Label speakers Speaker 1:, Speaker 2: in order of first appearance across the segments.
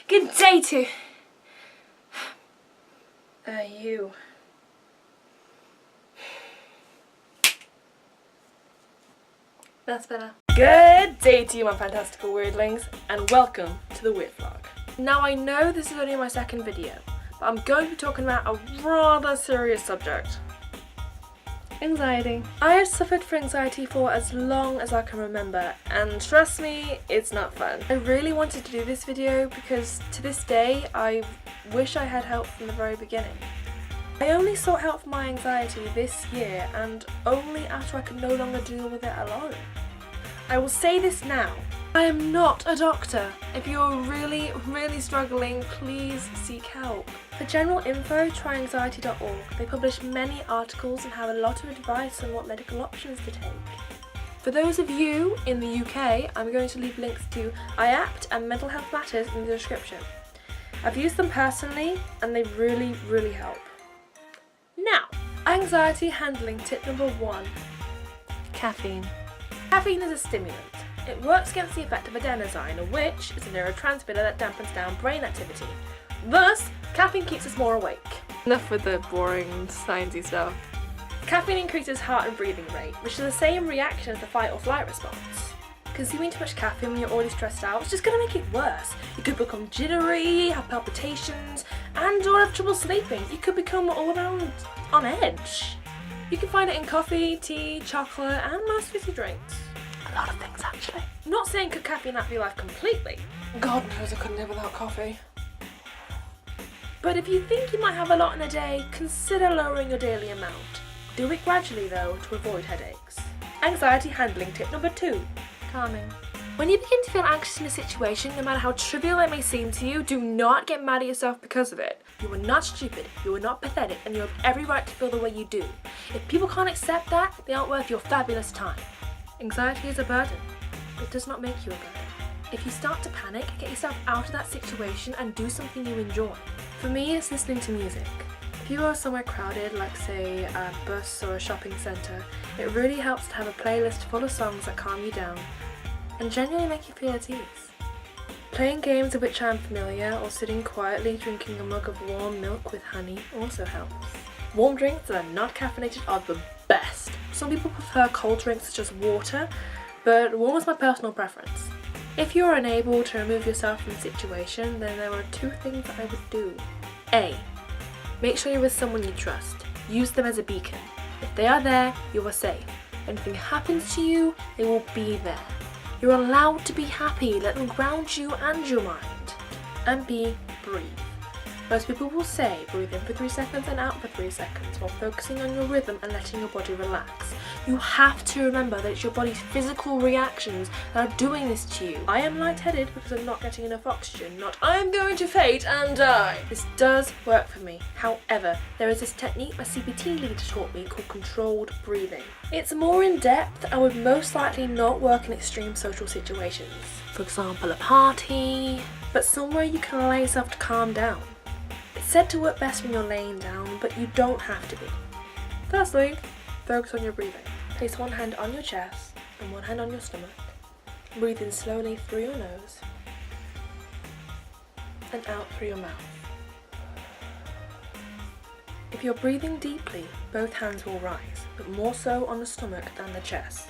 Speaker 1: Good day to you. That's better. Good day to you, my fantastical weirdlings, and welcome to the Weird Vlog. Now I know this is only my second video, but I'm going to be talking about a rather serious subject. Anxiety. I have suffered from anxiety for as long as I can remember, and trust me, it's not fun. I really wanted to do this video because to this day I wish I had help from the very beginning. I only sought help for my anxiety this year, and only after I could no longer deal with it alone. I will say this now, I am not a doctor. If you're really struggling, please seek help. For general info, tryanxiety.org. They publish many articles and have a lot of advice on what medical options to take. For those of you in the UK, I'm going to leave links to IAPT and Mental Health Matters in the description. I've used them personally and they really help. Now, anxiety handling tip number 1. Caffeine. Caffeine is a stimulant. It works against the effect of adenosine, which is a neurotransmitter that dampens down brain activity. Thus, caffeine keeps us more awake. Enough with the boring, sciencey stuff. Caffeine increases heart and breathing rate, which is the same reaction as the fight or flight response. Consuming too much caffeine when you're already stressed out is just going to make it worse. You could become jittery, have palpitations, and or have trouble sleeping. You could become all around on edge. You can find it in coffee, tea, chocolate, and most fizzy drinks. A lot of things, actually. I'm not saying could caffeine out of your life completely. God knows I couldn't live without coffee. But if you think you might have a lot in a day, consider lowering your daily amount. Do it gradually though, to avoid headaches. Anxiety handling tip number 2. Calming. When you begin to feel anxious in a situation, no matter how trivial it may seem to you, do not get mad at yourself because of it. You are not stupid, you are not pathetic, and you have every right to feel the way you do. If people can't accept that, they aren't worth your fabulous time. Anxiety is a burden, but it does not make you a burden. If you start to panic, get yourself out of that situation and do something you enjoy. For me, it's listening to music. If you are somewhere crowded, like say a bus or a shopping centre, it really helps to have a playlist full of songs that calm you down and genuinely make you feel at ease. Playing games of which I am familiar or sitting quietly drinking a mug of warm milk with honey also helps. Warm drinks that are not caffeinated are the best. Some people prefer cold drinks such as water, but warm is my personal preference. If you are unable to remove yourself from the situation, then there are 2 things that I would do. A. Make sure you're with someone you trust. Use them as a beacon. If they are there, you are safe. If anything happens to you, they will be there. You're allowed to be happy. Let them ground you and your mind. And B. Breathe. Most people will say breathe in for 3 seconds and out for 3 seconds while focusing on your rhythm and letting your body relax. You have to remember that it's your body's physical reactions that are doing this to you. I am lightheaded because I'm not getting enough oxygen, not I'm going to faint and die. This does work for me. However, there is this technique my CBT leader taught me called controlled breathing. It's more in depth and would most likely not work in extreme social situations. For example, a party, but somewhere you can allow yourself to calm down. It's said to work best when you're laying down, but you don't have to be. Firstly, focus on your breathing. Place one hand on your chest and one hand on your stomach. Breathe in slowly through your nose and out through your mouth. If you're breathing deeply, both hands will rise, but more so on the stomach than the chest.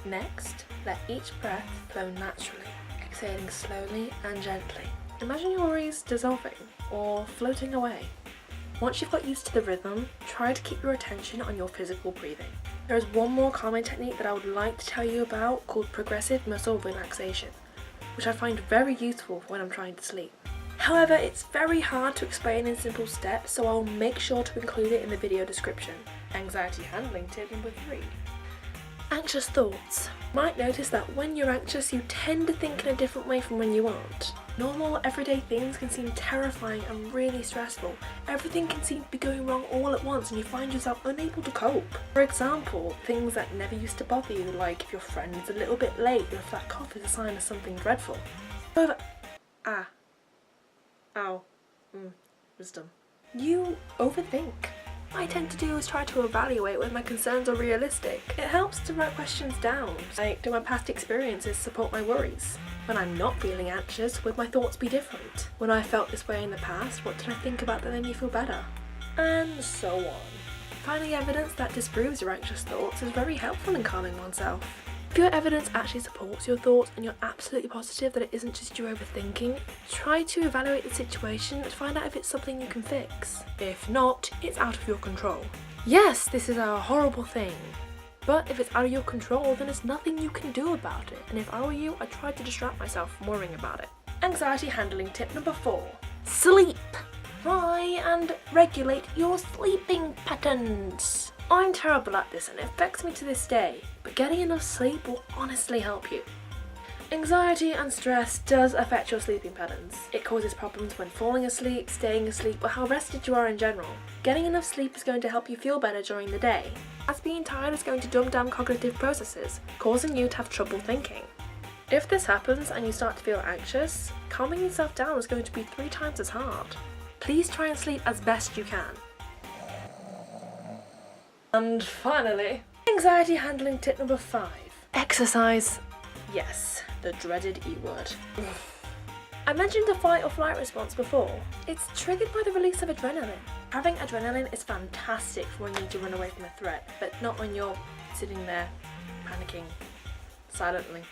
Speaker 1: Next, let each breath flow naturally, exhaling slowly and gently. Imagine your worries dissolving or floating away. Once you've got used to the rhythm, try to keep your attention on your physical breathing. There is one more calming technique that I would like to tell you about called progressive muscle relaxation, which I find very useful when I'm trying to sleep. However, it's very hard to explain in simple steps, so I'll make sure to include it in the video description. Anxiety handling tip number 3. Anxious thoughts. You might notice that when you're anxious, you tend to think in a different way from when you aren't. Normal, everyday things can seem terrifying and really stressful. Everything can seem to be going wrong all at once and you find yourself unable to cope. For example, things that never used to bother you, like if your friend is a little bit late or if that cough is a sign of something dreadful. Wisdom. You overthink. what I tend to do is try to evaluate whether my concerns are realistic. It helps to write questions down, like, do my past experiences support my worries? When I'm not feeling anxious, would my thoughts be different? When I felt this way in the past, what did I think about that made me feel better? And so on. Finding evidence that disproves your anxious thoughts is very helpful in calming oneself. If your evidence actually supports your thoughts and you're absolutely positive that it isn't just you overthinking, try to evaluate the situation and find out if it's something you can fix. If not, it's out of your control. Yes, this is a horrible thing, but if it's out of your control, then there's nothing you can do about it. And if I were you, I'd try to distract myself from worrying about it. Anxiety handling tip number 4. Sleep! Try and regulate your sleeping patterns. I'm terrible at this and it affects me to this day, but getting enough sleep will honestly help you. Anxiety and stress does affect your sleeping patterns. It causes problems when falling asleep, staying asleep, or how rested you are in general. Getting enough sleep is going to help you feel better during the day, as being tired is going to dumb down cognitive processes, causing you to have trouble thinking. If this happens and you start to feel anxious, calming yourself down is going to be 3 times as hard. Please try and sleep as best you can. And finally, anxiety handling tip number 5. Exercise. Yes, the dreaded E word. I mentioned the fight or flight response before. It's triggered by the release of adrenaline. Having adrenaline is fantastic for when you need to run away from a threat, but not when you're sitting there panicking silently.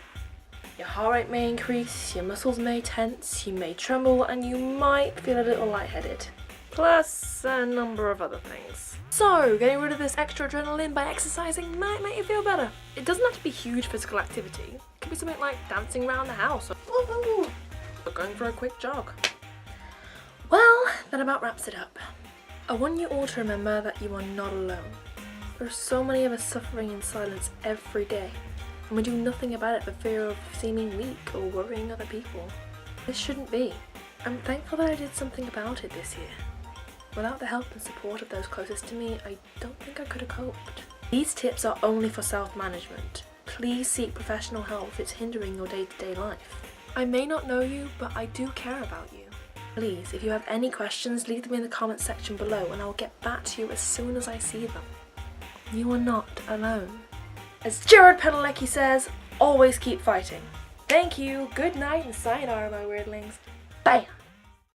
Speaker 1: Your heart rate may increase, your muscles may tense, you may tremble, and you might feel a little lightheaded. Plus a number of other things. So, getting rid of this extra adrenaline by exercising might make you feel better. It doesn't have to be huge physical activity. It could be something like dancing around the house or going for a quick jog. Well, that about wraps it up. I want you all to remember that you are not alone. There are so many of us suffering in silence every day, and we do nothing about it for fear of seeming weak or worrying other people. This shouldn't be. I'm thankful that I did something about it this year. Without the help and support of those closest to me, I don't think I could have coped. These tips are only for self-management. Please seek professional help if it's hindering your day-to-day life. I may not know you, but I do care about you. Please, if you have any questions, leave them in the comments section below and I'll get back to you as soon as I see them. You are not alone. As Jared Padalecki says, always keep fighting. Thank you, good night, and sayonara, my weirdlings. Bye!